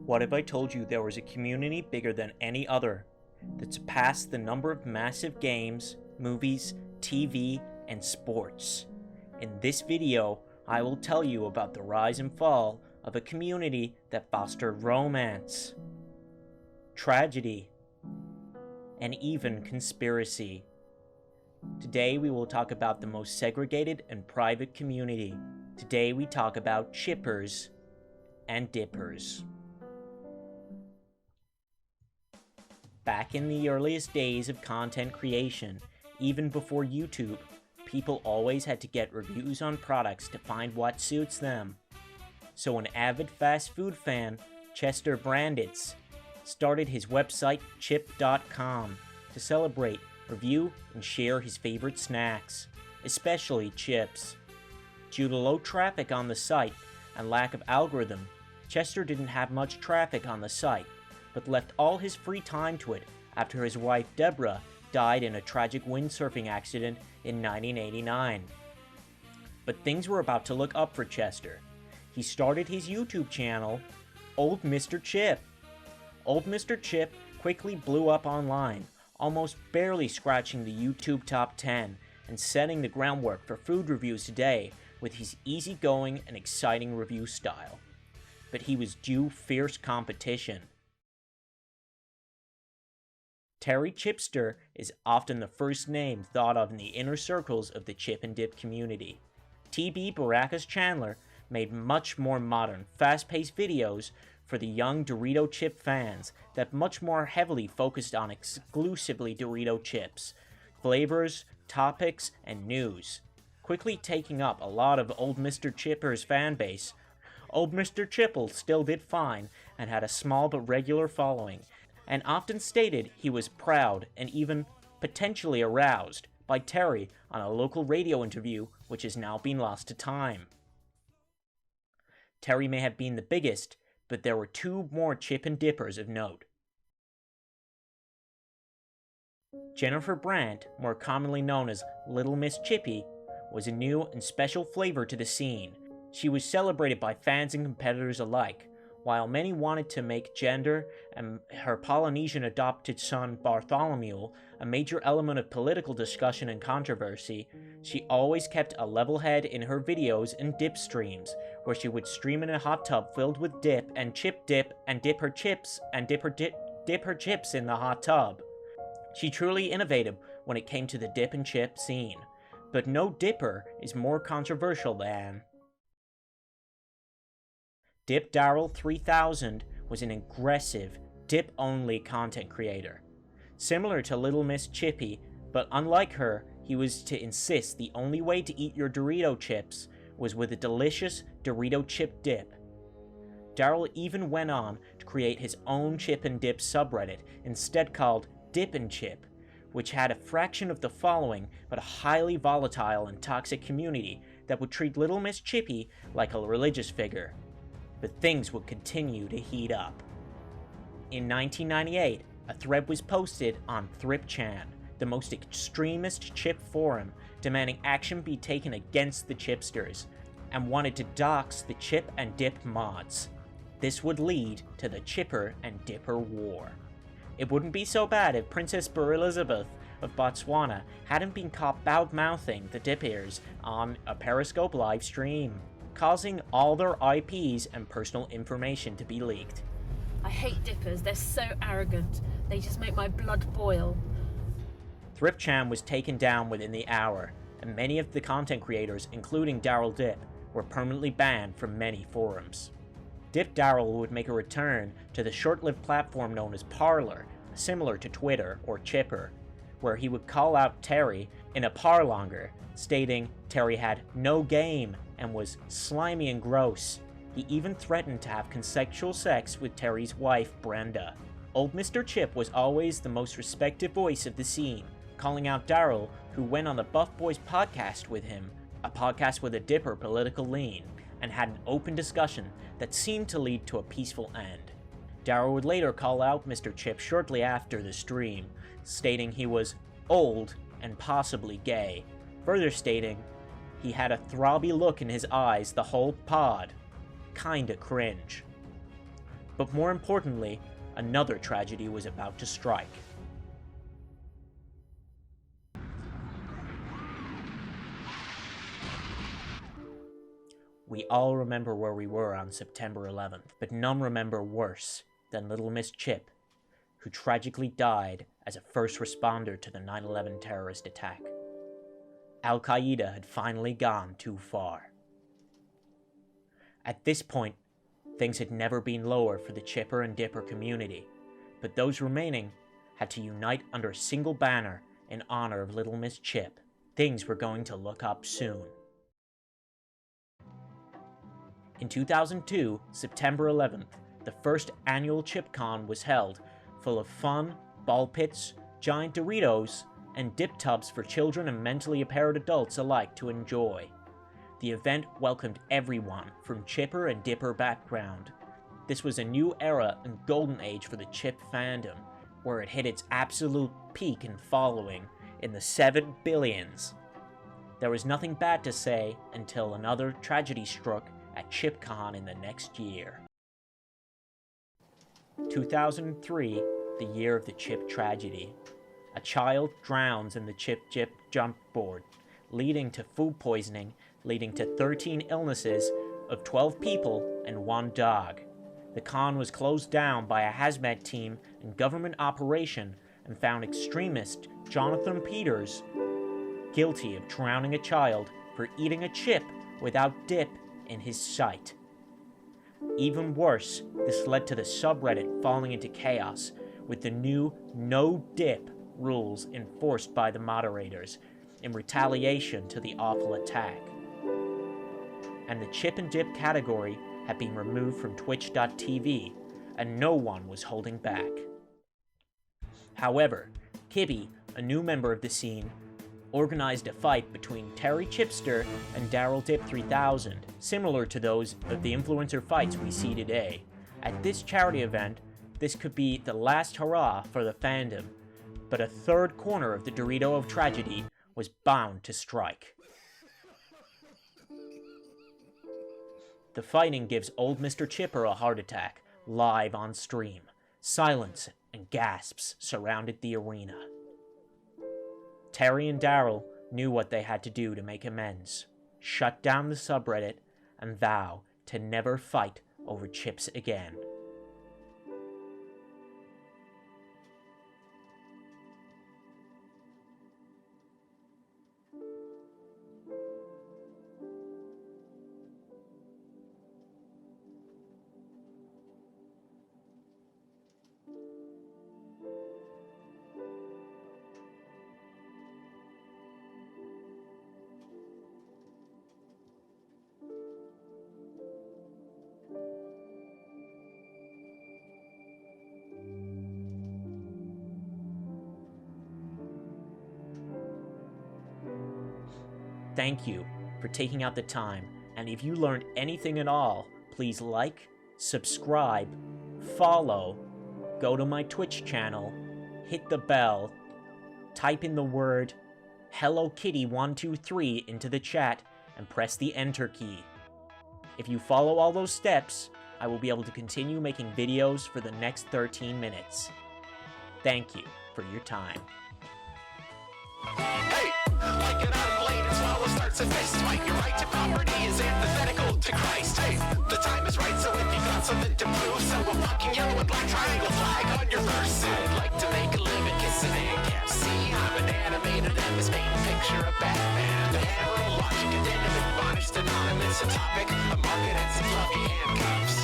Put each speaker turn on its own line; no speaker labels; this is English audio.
What if I told you there was a community bigger than any other, that surpassed the number of massive games, movies, TV, and sports? In this video, I will tell you about the rise and fall of a community that fostered romance, tragedy, and even conspiracy. Today we will talk about the most segregated and private community. Today we talk about chippers and dippers. Back in the earliest days of content creation, even before YouTube, people always had to get reviews on products to find what suits them. So an avid fast food fan, Chester Brandis, started his website chip.com to celebrate, review, and share his favorite snacks, especially chips. Due to low traffic on the site and lack of algorithm, Chester didn't have much traffic on the site, but left all his free time to it after his wife Deborah died in a tragic windsurfing accident in 1989. But things were about to look up for Chester. He started his YouTube channel, Old Mr. Chip. Old Mr. Chip quickly blew up online, almost barely scratching the YouTube top 10 and setting the groundwork for food reviews today with his easygoing and exciting review style. But he was due fierce competition. Terry Chipster is often the first name thought of in the inner circles of the chip and dip community. TB Baracus Chandler made much more modern, fast-paced videos for the young Dorito chip fans that much more heavily focused on exclusively Dorito chips, flavors, topics, and news. Quickly taking up a lot of Old Mr. Chipper's fan base, Old Mr. Chipple still did fine and had a small but regular following, and often stated he was proud and even potentially aroused by Terry on a local radio interview which has now been lost to time. Terry may have been the biggest, but there were two more chip and dippers of note. Jennifer Brandt, more commonly known as Little Miss Chippy, was a new and special flavor to the scene. She was celebrated by fans and competitors alike. While many wanted to make gender and her Polynesian adopted son Bartholomew a major element of political discussion and controversy, she always kept a level head in her videos and dip streams, where she would stream in a hot tub filled with dip and chip dip and dip her chips and dip her chips in the hot tub. She truly innovated when it came to the dip and chip scene, but no dipper is more controversial than Dip Darrell 3000 was an aggressive, dip-only content creator. Similar to Little Miss Chippy, but unlike her, he was to insist the only way to eat your Dorito chips was with a delicious Dorito chip dip. Darrell even went on to create his own chip and dip subreddit, instead called Dip and Chip, which had a fraction of the following but a highly volatile and toxic community that would treat Little Miss Chippy like a religious figure. But things would continue to heat up. In 1998, a thread was posted on ThripChan, the most extremist chip forum, demanding action be taken against the chipsters, and wanted to dox the chip and dip mods. This would lead to the Chipper and Dipper War. It wouldn't be so bad if Princess Elizabeth of Botswana hadn't been caught bad-mouthing the dippers on a Periscope live stream, causing all their IPs and personal information to be leaked.
I hate dippers, they're so arrogant. They just make my blood boil.
ThripChan was taken down within the hour, and many of the content creators, including Darrell Dip, were permanently banned from many forums. Dip Darrell would make a return to the short-lived platform known as Parler, similar to Twitter or Chipper, where he would call out Terry in a parlonger, stating Terry had no game and was slimy and gross. He even threatened to have consensual sex with Terry's wife, Brenda. Old Mr. Chip was always the most respected voice of the scene, calling out Darrell, who went on the Buff Boys podcast with him, a podcast with a dipper political lean, and had an open discussion that seemed to lead to a peaceful end. Darrell would later call out Mr. Chip shortly after the stream, stating he was old and possibly gay, further stating he had a throbby look in his eyes the whole pod. Kinda cringe. But more importantly, another tragedy was about to strike. We all remember where we were on September 11th, but none remember worse than little Miss Chip, who tragically died as a first responder to the 9/11 terrorist attack. Al-Qaeda had finally gone too far. At this point, things had never been lower for the Chipper and Dipper community, but those remaining had to unite under a single banner in honor of little Miss Chip. Things were going to look up soon. In 2002, September 11th, the first annual ChipCon was held, full of fun, ball pits, giant Doritos, and dip tubs for children and mentally impaired adults alike to enjoy. The event welcomed everyone from Chipper and Dipper background. This was a new era and golden age for the Chip fandom, where it hit its absolute peak in following in the 7 billions. There was nothing bad to say until another tragedy struck at ChipCon in the next year. 2003, the year of the Chip tragedy. A child drowns in the Chip jump board, leading to food poisoning, leading to 13 illnesses of 12 people and 1 dog. The con was closed down by a hazmat team and government operation and found extremist Jonathan Peters guilty of drowning a child for eating a chip without dip in his sight. Even worse, this led to the subreddit falling into chaos, with the new no-dip rules enforced by the moderators in retaliation to the awful attack. And the Chip and Dip category had been removed from Twitch.tv, and no one was holding back. However, Kibby, a new member of the scene, organized a fight between Terry Chipster and Daryl Dip 3000, similar to those of the influencer fights we see today. At this charity event, this could be the last hurrah for the fandom, but a third corner of the Dorito of tragedy was bound to strike. The fighting gives old Mr. Chipper a heart attack, live on stream. Silence and gasps surrounded the arena. Terry and Daryl knew what they had to do to make amends, shut down the subreddit, and vow to never fight over chips again. Thank you for taking out the time, and if you learned anything at all, please like, subscribe, follow, go to my Twitch channel, hit the bell, type in the word Hello Kitty 123 into the chat, and press the enter key. If you follow all those steps, I will be able to continue making videos for the next 13 minutes. Thank you for your time.
Hey, like an unblade and swallow starts a fist fight. Your right to property is antithetical to Christ. Hey, the time is right, so if you got something to prove, so a fucking yellow and black triangle flag on your verse. I'd like to make a living kissing Bandcamp. See, I'm an animator and this main picture of Batman. The hammer of logic, indented, admonished, anonymous, a topic, a market, and some fluffy handcuffs.